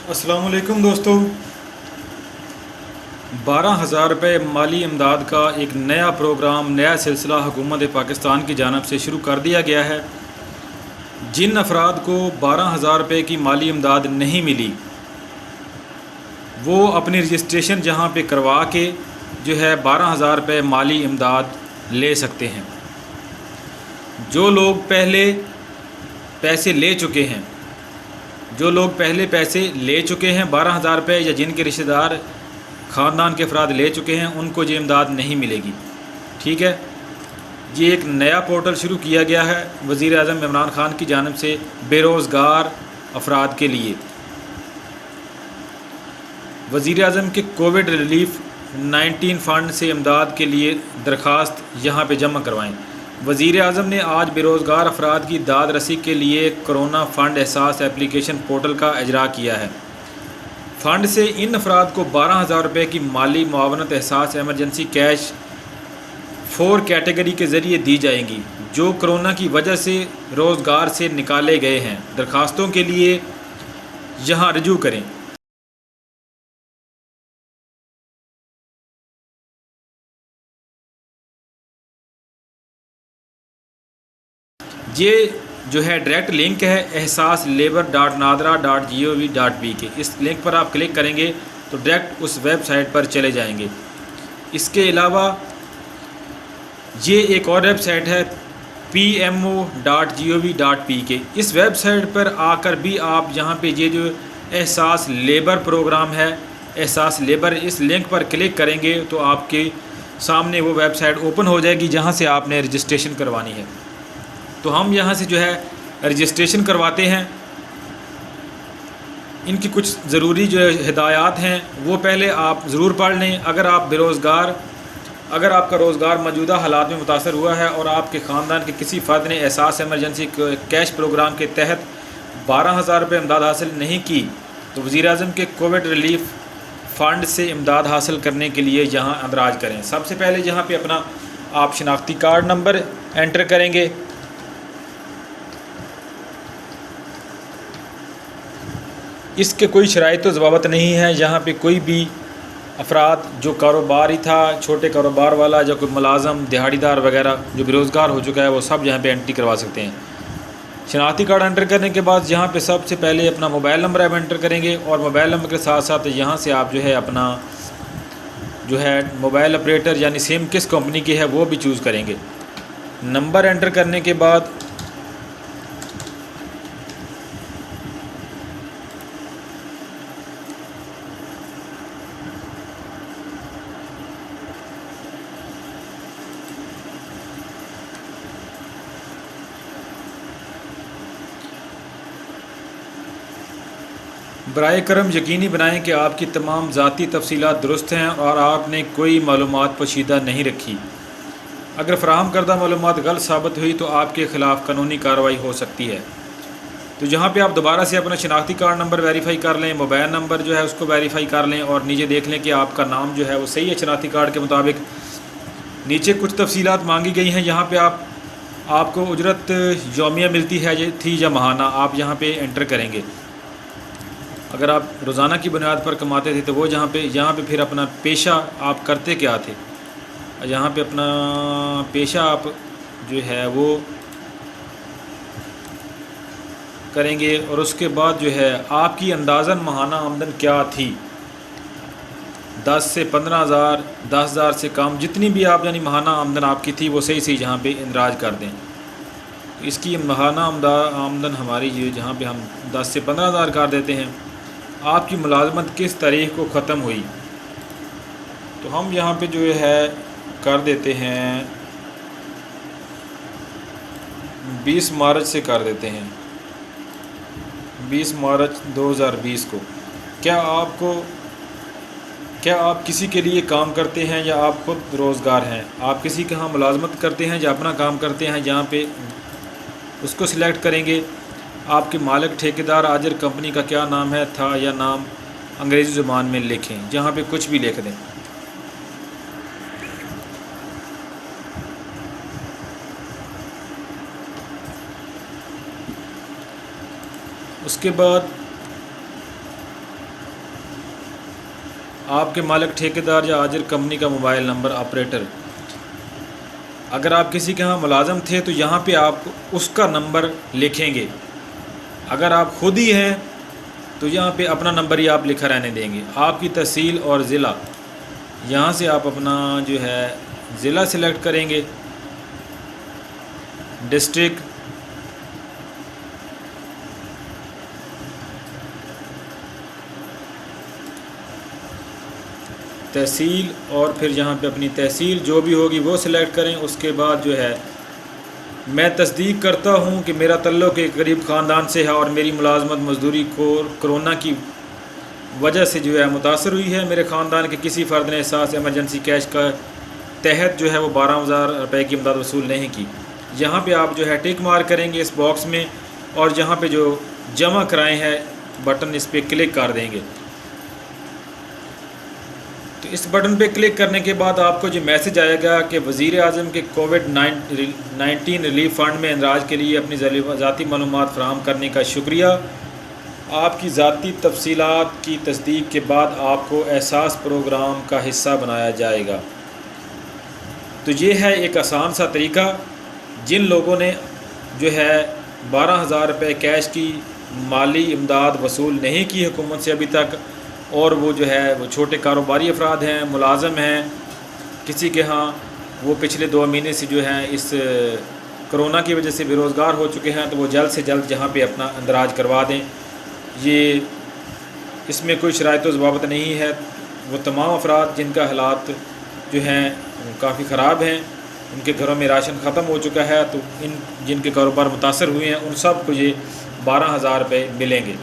अस्सलाम वालेकुम दोस्तों। 12,000 रुपये माली इमदाद का एक नया प्रोग्राम, नया सिलसिला हुकूमत पाकिस्तान की जानब से शुरू कर दिया गया है। जिन अफराद को 12,000 रुपये की माली इमदाद नहीं मिली, वो अपनी रजिस्ट्रेशन जहाँ पे करवा के जो है 12,000 रुपये माली इमदाद ले सकते हैं। जो लोग पहले पैसे ले चुके हैं, जो लोग पहले पैसे ले चुके हैं 12,000 रुपये, या जिनके रिश्तेदार ख़ानदान के अफराद ले चुके हैं, उनको ये इमदाद नहीं मिलेगी। ठीक है, ये एक नया पोर्टल शुरू किया गया है वज़ीर आज़म इमरान ख़ान की जानिब से बेरोज़गार अफराद के लिए। वज़ीर आज़म के कोविड रिलीफ 19 फ़ंड से इमदाद के लिए दरख्वास्त यहाँ पे जमा करवाएं। वज़ीर आज़म ने आज बेरोज़गार अफराद की दाद रसी के लिए कोरोना फ़ंड एहसास एप्लीकेशन पोर्टल का इजरा किया है। फ़ंड से इन अफराद को 12,000 रुपये की माली मुआवनत एहसास एमरजेंसी कैश 4 कैटेगरी के ज़रिए दी जाएंगी, जो कोरोना की वजह से रोज़गार से निकाले गए हैं। दरख्वास्तों के लिए यहाँ रजू करें। ये जो है डायरेक्ट लिंक है ehsaslabor.nadra.gov.b के। इस लिंक पर आप क्लिक करेंगे तो डायरेक्ट उस वेबसाइट पर चले जाएंगे। इसके अलावा ये एक और वेबसाइट है pmo.gov.p के। इस वेबसाइट पर आकर भी आप यहाँ पे ये जो एहसास लेबर प्रोग्राम है, एहसास लेबर, इस लिंक पर क्लिक करेंगे तो आपके सामने वो वेबसाइट ओपन हो जाएगी जहाँ से आपने रजिस्ट्रेशन करवानी है। तो हम यहाँ से जो है रजिस्ट्रेशन करवाते हैं। इनकी कुछ ज़रूरी जो हिदायत हैं वो पहले आप ज़रूर पढ़ लें। अगर आपका रोज़गार मौजूदा हालात में मुतासर हुआ है और आपके ख़ानदान के किसी फ़र्द ने एहसास एमरजेंसी कैश प्रोग्राम के तहत 12,000 रुपये इमदाद हासिल नहीं की, तो वज़ीर आज़म के कोविड रिलीफ फ़ंड से इमदाद हासिल करने के लिए यहाँ अंदराज करें। सबसे पहले यहाँ पे अपना आप शनाख्ती कार्ड नंबर एंटर करेंगे। इसके कोई शराइत व ज़वाबत नहीं है। यहाँ पे कोई भी अफराद जो कारोबारी था, छोटे कारोबार वाला, जो कोई मुलाजम, दिहाड़ीदार वगैरह जो बेरोज़गार हो चुका है, वो सब यहाँ पे एंट्री करवा सकते हैं। शनाख्ती कार्ड एंटर करने के बाद यहाँ पे सबसे पहले अपना मोबाइल नंबर आप एंटर करेंगे, और मोबाइल नंबर के साथ साथ यहाँ से आप जो है अपना जो है मोबाइल ऑपरेटर यानी सिम किस कंपनी की है वो भी चूज़ करेंगे। नंबर एंटर करने के बाद बराए करम यकीनी बनाएं कि आपकी तमाम ज़ाती तफसीलात दुरुस्त हैं और आपने कोई मालूमात पोशीदा नहीं रखी। अगर फ़राहम करदा मालूमात गलत साबित हुई तो आपके ख़िलाफ़ कानूनी कार्रवाई हो सकती है। तो यहाँ पे आप दोबारा से अपना शनाख्ती कार्ड नंबर वेरीफ़ाई कर लें, मोबाइल नंबर जो है उसको वेरीफ़ाई कर लें, और नीचे देख लें कि आपका नाम जो है वो सही है शनाख्ती कार्ड के मुताबिक। नीचे कुछ तफसीलात मांगी गई हैं। यहाँ पर आपको उजरत यौमिया मिलती है ये थी या माहाना, आप यहाँ पर एंटर करेंगे। अगर आप रोज़ाना की बुनियाद पर कमाते थे तो वो यहाँ पे फिर अपना पेशा आप करते क्या थे, यहाँ पे अपना पेशा आप जो है वो करेंगे, और उसके बाद जो है आपकी अंदाज़न माहाना आमदन क्या थी। 10 से 15,000, 10,000 से कम, जितनी भी आप यानी माहाना आमदन आपकी थी वो सही सही यहाँ पे इंदराज कर दें। इसकी माहाना आमदन हमारी ये जहाँ पे हम 10 से 15,000 कर देते हैं। आपकी मुलाजमत किस तारीख़ को ख़त्म हुई, तो हम यहाँ पे जो है कर देते हैं 20 मार्च से कर देते हैं, 20 मार्च 2020 को। क्या आप किसी के लिए काम करते हैं या आप खुद रोज़गार हैं? आप किसी के यहाँ मुलाजमत करते हैं या अपना काम करते हैं? यहाँ पे उसको सिलेक्ट करेंगे। आपके मालिक, ठेकेदार, आजर कंपनी का क्या नाम है था या नाम अंग्रेज़ी ज़ुबान में लिखें, जहाँ पे कुछ भी लिख दें। उसके बाद آپ کے مالک، ٹھیکیدار یا آجر کمپنی کا موبائل نمبر آپریٹر۔ اگر آپ کسی کے ہاں ملازم تھے تو یہاں پہ آپ اس کا نمبر لکھیں گے۔ اگر آپ خود ہی ہیں تو یہاں پہ اپنا نمبر ہی آپ لکھا رہنے دیں گے۔ آپ کی تحصیل اور ضلع، یہاں سے آپ اپنا جو ہے ضلع سلیکٹ کریں گے، ڈسٹرکٹ، تحصیل، اور پھر یہاں پہ اپنی تحصیل جو بھی ہوگی وہ سلیکٹ کریں۔ اس کے بعد جو ہے میں تصدیق کرتا ہوں کہ میرا تعلق ایک غریب خاندان سے ہے اور میری ملازمت مزدوری کو کرونا کی وجہ سے جو ہے متاثر ہوئی ہے۔ میرے خاندان کے کسی فرد نے احساس ایمرجنسی کیش کا تحت جو ہے وہ 12,000 روپے کی امداد وصول نہیں کی۔ یہاں پہ آپ جو ہے ٹک مارک کریں گے اس باکس میں، اور یہاں پہ جو جمع کرائے ہیں بٹن، اس پہ کلک کر دیں گے۔ تو اس بٹن پہ کلک کرنے کے بعد آپ کو جو میسج آئے گا کہ وزیر اعظم کے کووڈ-19 ریلیف فنڈ میں اندراج کے لیے اپنی ذاتی معلومات فراہم کرنے کا شکریہ۔ آپ کی ذاتی تفصیلات کی تصدیق کے بعد آپ کو احساس پروگرام کا حصہ بنایا جائے گا۔ تو یہ ہے ایک آسان سا طریقہ۔ جن لوگوں نے جو ہے 12,000 روپے کیش کی مالی امداد وصول نہیں کی حکومت سے ابھی تک، اور وہ جو ہے وہ چھوٹے کاروباری افراد ہیں، ملازم ہیں، کسی کے ہاں وہ پچھلے 2 مہینے سے جو ہیں اس کرونا کی وجہ سے بے روزگار ہو چکے ہیں، تو وہ جلد سے جلد یہاں پہ اپنا اندراج کروا دیں۔ یہ اس میں کوئی شرائط و ضوابط نہیں ہے۔ وہ تمام افراد جن کا حالات جو ہیں کافی خراب ہیں، ان کے گھروں میں راشن ختم ہو چکا ہے، تو جن کے کاروبار متاثر ہوئے ہیں ان سب کو یہ 12,000 روپے ملیں گے۔